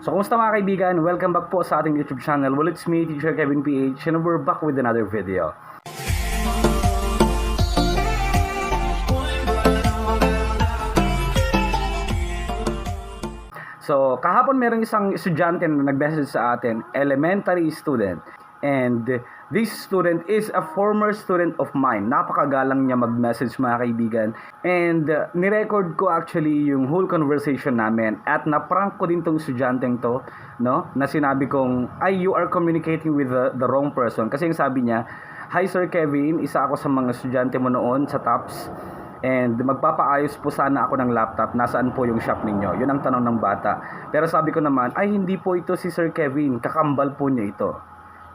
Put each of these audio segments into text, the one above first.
So, kumusta mga kaibigan? Welcome back po sa ating YouTube channel. Well, it's me, Teacher Kevin PH, and we're back with another video. So, kahapon merong isang estudyante na nag-message sa atin, elementary student. And this student is a former student of mine. Napakagalang niya mag-message mga kaibigan. And nirecord ko actually yung whole conversation namin. At na-prank ko din tong estudyanteng to, no? Na sinabi kong, ay, you are communicating with the wrong person. Kasi yung sabi niya, hi Sir Kevin, isa ako sa mga estudyante mo noon sa TOPS. And magpapaayos po sana ako ng laptop. Nasaan po yung shop ninyo? Yun ang tanong ng bata. Pero sabi ko naman, ay hindi po ito si Sir Kevin. Kakambal po niya ito.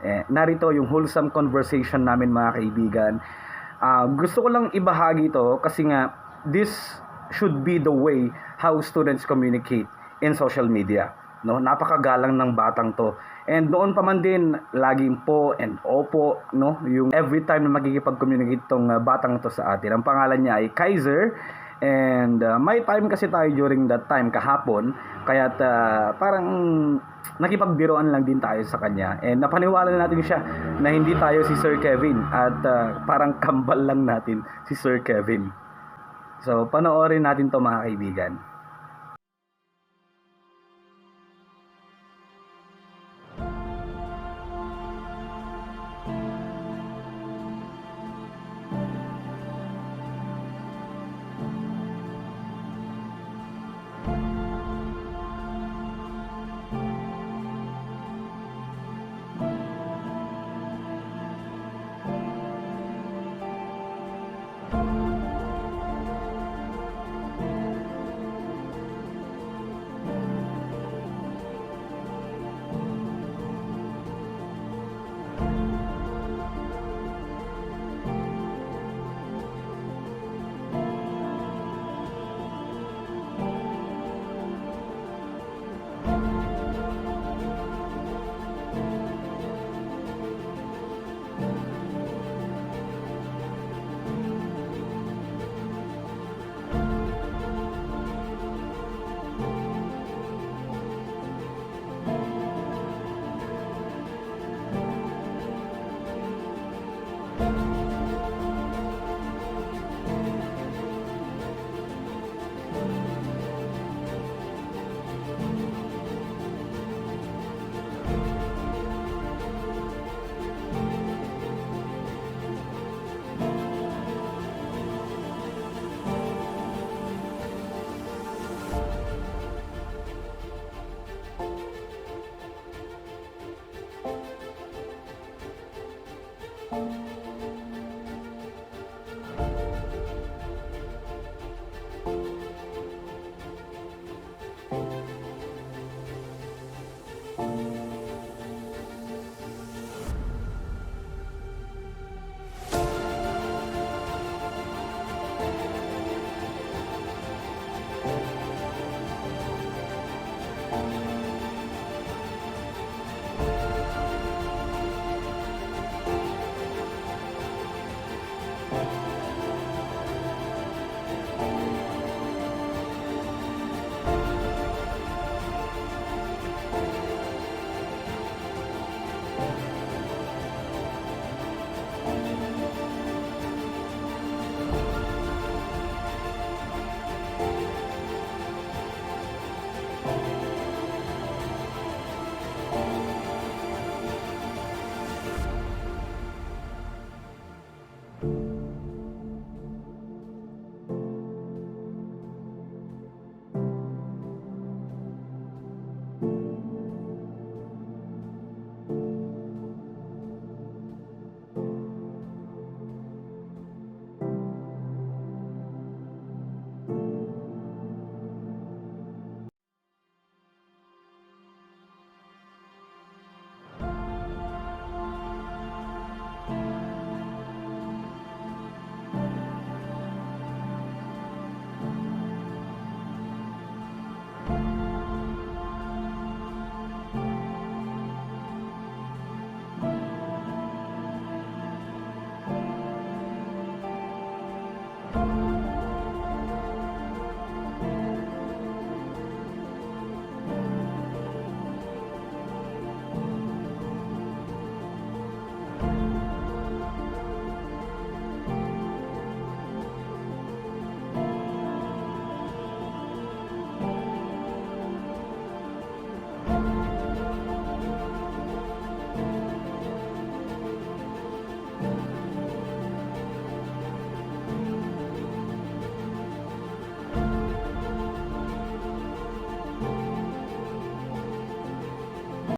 Narito yung wholesome conversation namin mga kaibigan. Gusto ko lang ibahagi ito kasi nga this should be the way how students communicate in social media. No, napakagalang ng batang to. And noon pa man din laging po and opo, no, yung every time na magkikipag-communicate tong batang to sa atin. Ang pangalan niya ay Kaiser. And may time kasi tayo during that time kahapon, kaya parang nakipagbiroan lang din tayo sa kanya. And napaniwala natin siya na hindi tayo si Sir Kevin at parang kambal lang natin si Sir Kevin. So panoorin natin to mga kaibigan.